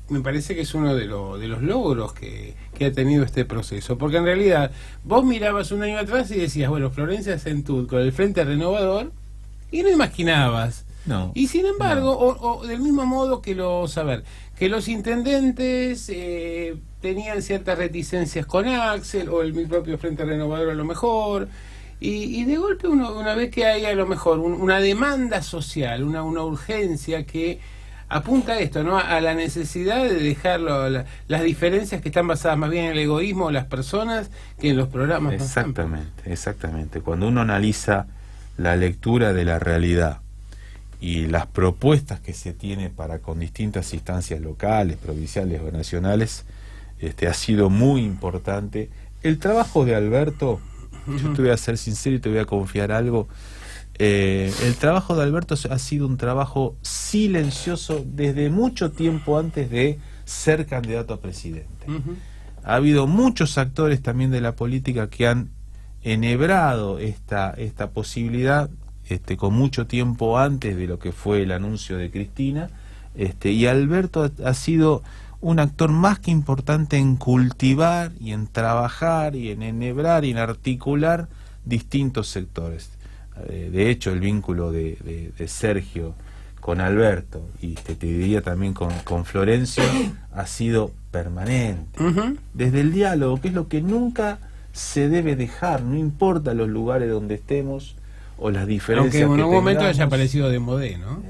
Speaker 1: me parece que es uno de los logros que ha tenido este proceso, porque en realidad vos mirabas un año atrás y decías, bueno, Florencia Centud con el Frente Renovador, y no imaginabas.
Speaker 2: No.
Speaker 1: Y sin embargo, o del mismo modo que que los intendentes tenían ciertas reticencias con Axel, o el propio Frente Renovador a lo mejor. Y de golpe una vez que hay a lo mejor una demanda social, una urgencia que apunta a esto, ¿no? A la necesidad de dejar las diferencias que están basadas más bien en el egoísmo de las personas que en los programas.
Speaker 2: Exactamente. Cuando uno analiza la lectura de la realidad y las propuestas que se tiene para con distintas instancias locales, provinciales o nacionales, ha sido muy importante. El trabajo de Alberto, yo te voy a ser sincero y te voy a confiar algo. El trabajo de Alberto ha sido un trabajo silencioso desde mucho tiempo antes de ser candidato a presidente. ha habido muchos actores también de la política que han enhebrado esta posibilidad con mucho tiempo antes de lo que fue el anuncio de Cristina, y Alberto ha sido un actor más que importante en cultivar y en trabajar y en enhebrar y en articular distintos sectores. De hecho, el vínculo de Sergio con Alberto y te diría también con Florencio ha sido permanente. Desde el diálogo, que es lo que nunca se debe dejar, no importa los lugares donde estemos o las diferencias.
Speaker 1: Aunque en
Speaker 2: que
Speaker 1: un momento
Speaker 2: tengamos.
Speaker 1: haya aparecido de modé, ¿no?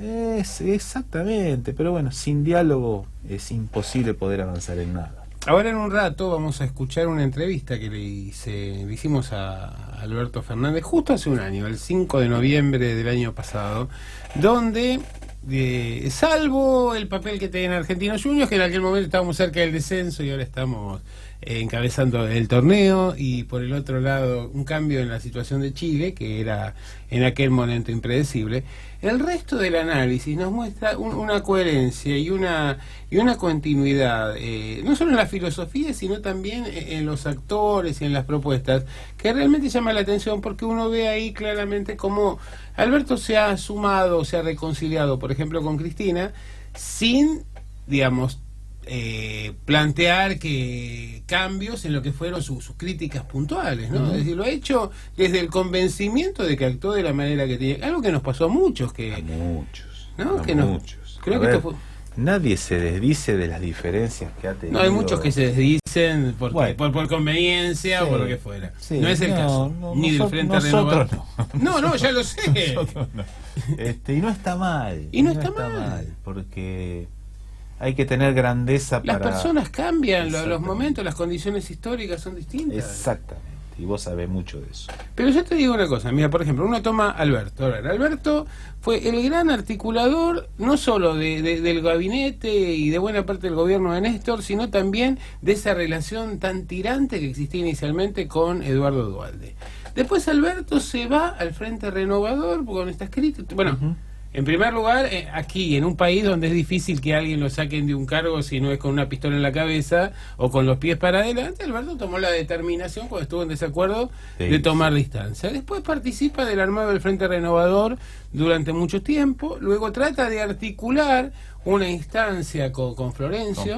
Speaker 2: Exactamente, pero bueno, sin diálogo es imposible poder avanzar en nada.
Speaker 1: Ahora en un rato vamos a escuchar una entrevista que le hicimos a Alberto Fernández justo hace un año, el 5 de noviembre del año pasado, donde, salvo el papel que tenía en Argentinos Juniors, que en aquel momento estábamos cerca del descenso y ahora estamos encabezando el torneo, y por el otro lado un cambio en la situación de Chile, que era en aquel momento impredecible, el resto del análisis nos muestra una coherencia y una continuidad, no solo en la filosofía, sino también en los actores y en las propuestas, que realmente llama la atención, porque uno ve ahí claramente cómo Alberto se ha sumado, se ha reconciliado, por ejemplo, con Cristina, sin, digamos, plantear que cambios en lo que fueron sus críticas puntuales, ¿no? Es decir, lo ha hecho desde el convencimiento de que actuó de la manera que tenía, algo que nos pasó a muchos, ¿no? Creo que esto fue...
Speaker 2: Nadie se desdice de las diferencias que ha tenido.
Speaker 1: No, hay muchos que se desdicen por conveniencia, o por lo que fuera.
Speaker 2: Sí,
Speaker 1: no es el caso, ni del Frente Renovador. No, ya lo sé.
Speaker 2: Nosotros no. Y no está mal.
Speaker 1: Y no está mal.
Speaker 2: Porque hay que tener grandeza para...
Speaker 1: Las personas cambian, los momentos, las condiciones históricas son distintas.
Speaker 2: Exactamente, y vos sabés mucho de eso.
Speaker 1: Pero yo te digo una cosa, mira, por ejemplo, uno toma a Alberto. A ver, Alberto fue el gran articulador, no solo del gabinete y de buena parte del gobierno de Néstor, sino también de esa relación tan tirante que existía inicialmente con Eduardo Duhalde. Después Alberto se va al Frente Renovador con estas críticas. Bueno, en primer lugar, aquí, en un país donde es difícil que alguien lo saquen de un cargo si no es con una pistola en la cabeza o con los pies para adelante, Alberto tomó la determinación, cuando estuvo en desacuerdo, de tomar distancia. Después participa del armado del Frente Renovador durante mucho tiempo, luego trata de articular una instancia con Florencio.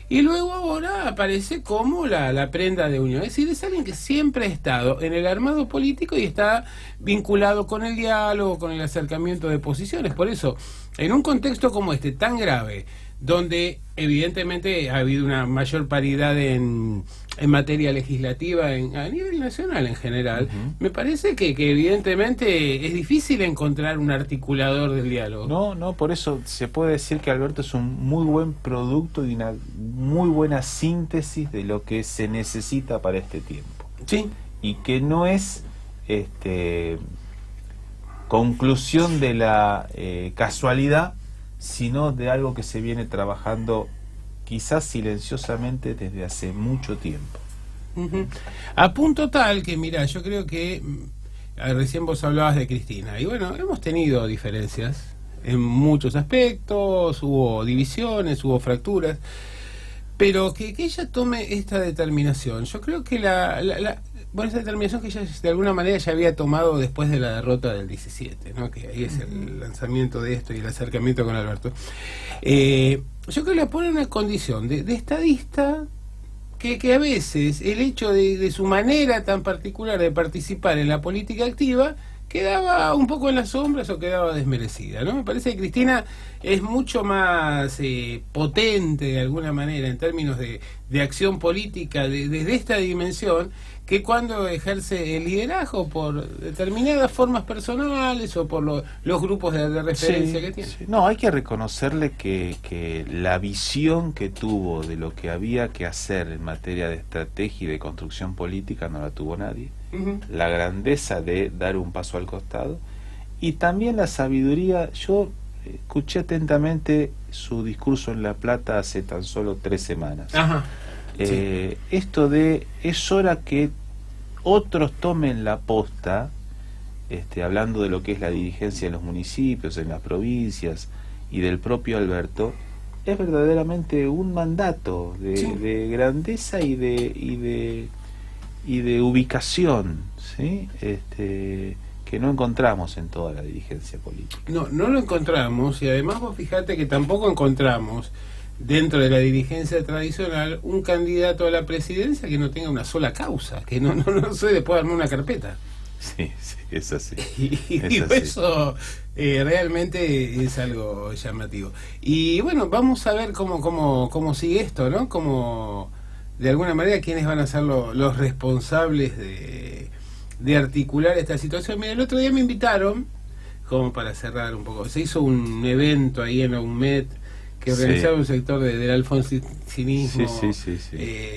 Speaker 1: Y luego ahora aparece como la prenda de unión. Es decir, es alguien que siempre ha estado en el armado político y está vinculado con el diálogo, con el acercamiento de posiciones. Por eso, en un contexto como este, tan grave, donde evidentemente ha habido una mayor paridad en materia legislativa a nivel nacional en general, me parece que evidentemente es difícil encontrar un articulador del diálogo.
Speaker 2: No, por eso se puede decir que Alberto es un muy buen producto y una muy buena síntesis de lo que se necesita para este tiempo.
Speaker 1: Sí.
Speaker 2: Y que no es conclusión de la casualidad, sino de algo que se viene trabajando quizás silenciosamente desde hace mucho tiempo.
Speaker 1: A punto tal que, mira, yo creo que recién vos hablabas de Cristina, y bueno, hemos tenido diferencias en muchos aspectos, hubo divisiones, hubo fracturas, pero que ella tome esta determinación, yo creo que esa determinación que ella de alguna manera ya había tomado después de la derrota del 17, ¿no? Que ahí es el lanzamiento de esto y el acercamiento con Alberto. Yo creo que la pone en una condición de estadista que a veces el hecho de su manera tan particular de participar en la política activa quedaba un poco en las sombras o quedaba desmerecida, ¿no? Me parece que Cristina es mucho más potente de alguna manera en términos de acción política desde esta dimensión, que cuando ejerce el liderazgo por determinadas formas personales o por los grupos de referencia que tiene.
Speaker 2: Sí. No, hay que reconocerle que la visión que tuvo de lo que había que hacer en materia de estrategia y de construcción política no la tuvo nadie. La grandeza de dar un paso al costado y también la sabiduría. Yo escuché atentamente su discurso en La Plata hace tan solo 3 semanas. Sí. Esto de es hora que otros tomen la posta, hablando de lo que es la dirigencia en los municipios, en las provincias y del propio Alberto, es verdaderamente un mandato de grandeza y de ubicación, ¿sí? Que no encontramos en toda la dirigencia política.
Speaker 1: No, no lo encontramos, y además vos fijate que tampoco encontramos dentro de la dirigencia tradicional un candidato a la presidencia que no tenga una sola causa, que no sé, le pueda armar una carpeta.
Speaker 2: Sí, es así.
Speaker 1: Y eso realmente es algo llamativo. Y bueno, vamos a ver cómo sigue esto, ¿no? Como de alguna manera quiénes van a ser los responsables de articular esta situación. Mira, el otro día me invitaron, como para cerrar un poco, se hizo un evento ahí en la UNMED que organizaba un sector del alfonsinismo,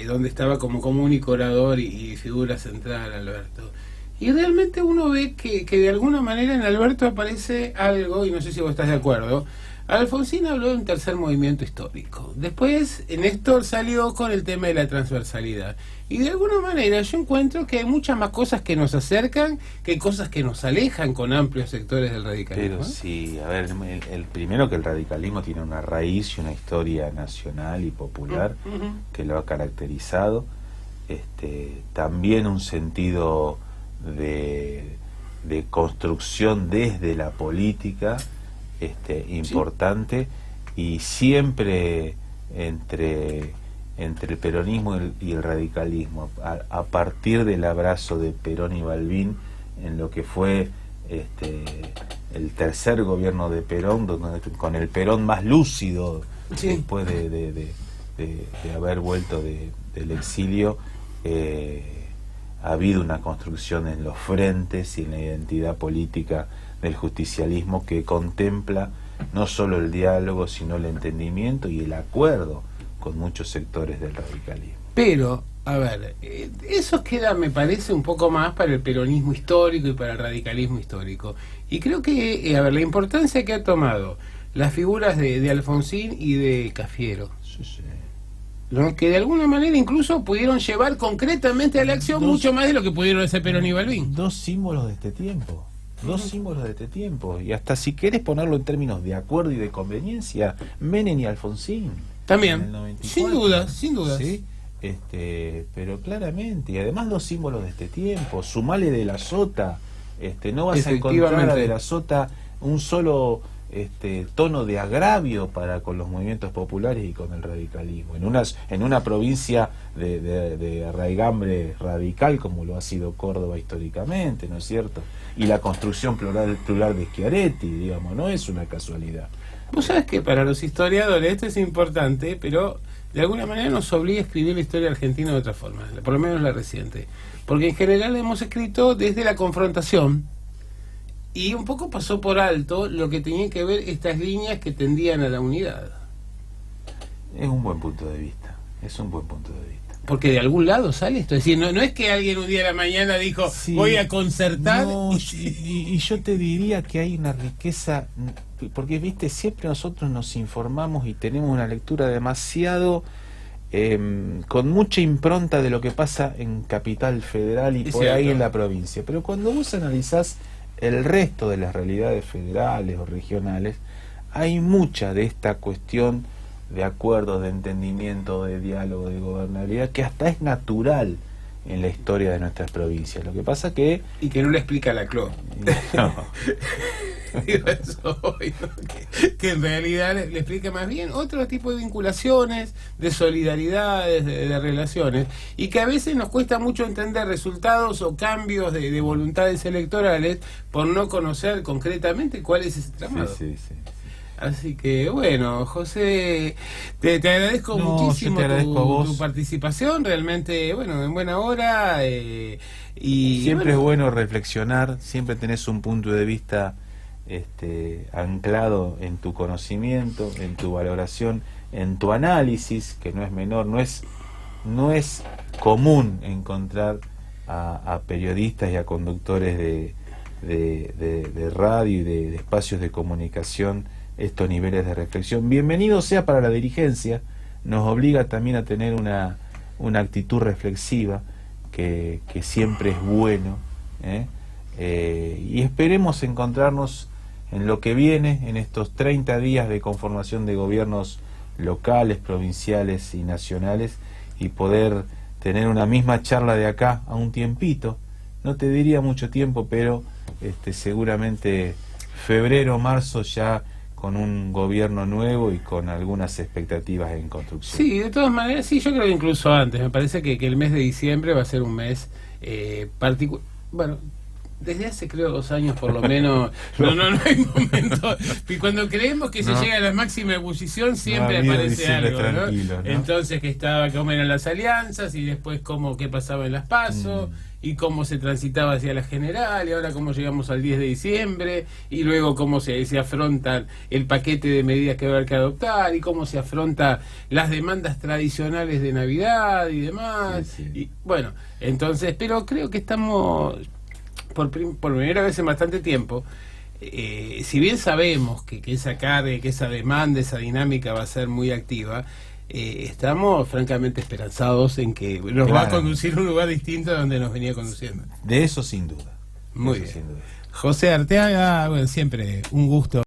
Speaker 1: donde estaba como único orador y figura central Alberto. Y realmente uno ve que de alguna manera en Alberto aparece algo, y no sé si vos estás de acuerdo. Alfonsín habló de un tercer movimiento histórico. Después Néstor salió con el tema de la transversalidad. Y de alguna manera yo encuentro que hay muchas más cosas que nos acercan que cosas que nos alejan con amplios sectores del radicalismo.
Speaker 2: Pero sí, a ver, el primero, que el radicalismo tiene una raíz y una historia nacional y popular que lo ha caracterizado. También un sentido de construcción desde la política importante, y siempre entre el peronismo y el radicalismo, a partir del abrazo de Perón y Balbín en lo que fue el tercer gobierno de Perón, con el Perón más lúcido después de haber vuelto del exilio. Ha habido una construcción en los frentes y en la identidad política del justicialismo que contempla no solo el diálogo, sino el entendimiento y el acuerdo con muchos sectores del radicalismo.
Speaker 1: Pero, a ver, eso queda, me parece, un poco más para el peronismo histórico y para el radicalismo histórico. Y creo que, a ver, la importancia que ha tomado las figuras de Alfonsín y de Cafiero, ¿no? Que de alguna manera incluso pudieron llevar concretamente a la acción mucho más de lo que pudieron hacer Perón y Balbín.
Speaker 2: Dos símbolos de este tiempo. Y hasta si querés ponerlo en términos de acuerdo y de conveniencia, Menem y Alfonsín.
Speaker 1: También, sin dudas.
Speaker 2: ¿Sí? Pero claramente, y además dos símbolos de este tiempo. Sumale De la Sota, no vas a encontrar a De la Sota un solo tono de agravio para con los movimientos populares y con el radicalismo en una provincia de raigambre radical como lo ha sido Córdoba históricamente, ¿no es cierto? Y la construcción plural de Schiaretti, digamos, no es una casualidad.
Speaker 1: Vos sabés que para los historiadores esto es importante, pero de alguna manera nos obliga a escribir la historia argentina de otra forma, por lo menos la reciente, porque en general hemos escrito desde la confrontación. Y un poco pasó por alto lo que tenía que ver estas líneas que tendían a la unidad.
Speaker 2: Es un buen punto de vista.
Speaker 1: Porque de algún lado sale esto. Es decir, no es que alguien un día de la mañana dijo, voy a concertar.
Speaker 2: No, y yo te diría que hay una riqueza, porque viste, siempre nosotros nos informamos y tenemos una lectura demasiado con mucha impronta de lo que pasa en Capital Federal y por ahí en la provincia. Pero cuando vos analizás el resto de las realidades federales o regionales, hay mucha de esta cuestión de acuerdos, de entendimiento, de diálogo, de gobernabilidad, que hasta es natural en la historia de nuestras provincias. Lo que pasa que...
Speaker 1: Y que no le explica la CLO.
Speaker 2: No.
Speaker 1: Digo eso hoy, ¿no? que en realidad le explica más bien otro tipo de vinculaciones, de solidaridades, de relaciones, y que a veces nos cuesta mucho entender resultados o cambios de voluntades electorales por no conocer concretamente cuál es ese tramado.
Speaker 2: Sí.
Speaker 1: Así que bueno, José, te agradezco muchísimo tu participación, realmente, bueno, en buena hora. Y
Speaker 2: siempre es bueno reflexionar, siempre tenés un punto de vista anclado en tu conocimiento, en tu valoración, en tu análisis, que no es menor, no es común encontrar a periodistas y a conductores de radio y de espacios de comunicación estos niveles de reflexión. Bienvenido sea para la dirigencia, nos obliga también a tener una actitud reflexiva que siempre es bueno, y esperemos encontrarnos en lo que viene, en estos 30 días de conformación de gobiernos locales, provinciales y nacionales, y poder tener una misma charla de acá a un tiempito. No te diría mucho tiempo, pero seguramente febrero, marzo, ya con un gobierno nuevo y con algunas expectativas en construcción.
Speaker 1: Sí, de todas maneras, sí, yo creo que incluso antes. Me parece que el mes de diciembre va a ser un mes particular. Bueno, desde hace creo 2 años por lo menos, no hay momento. Y cuando creemos que se llega a la máxima ebullición, siempre aparece algo, ¿no? Entonces cómo eran las alianzas, y después qué pasaba en las PASO, y cómo se transitaba hacia la general, y ahora cómo llegamos al 10 de diciembre, y luego cómo se afronta el paquete de medidas que va a haber que adoptar, y cómo se afronta las demandas tradicionales de Navidad y demás.
Speaker 2: Sí.
Speaker 1: Y bueno, entonces, pero creo que estamos por primera vez en bastante tiempo, si bien sabemos que esa carga, que esa demanda, esa dinámica va a ser muy activa, estamos francamente esperanzados en que nos va a conducir a un lugar distinto a donde nos venía conduciendo.
Speaker 2: De eso sin duda.
Speaker 1: Muy bien. José Arteaga, bueno, siempre un gusto.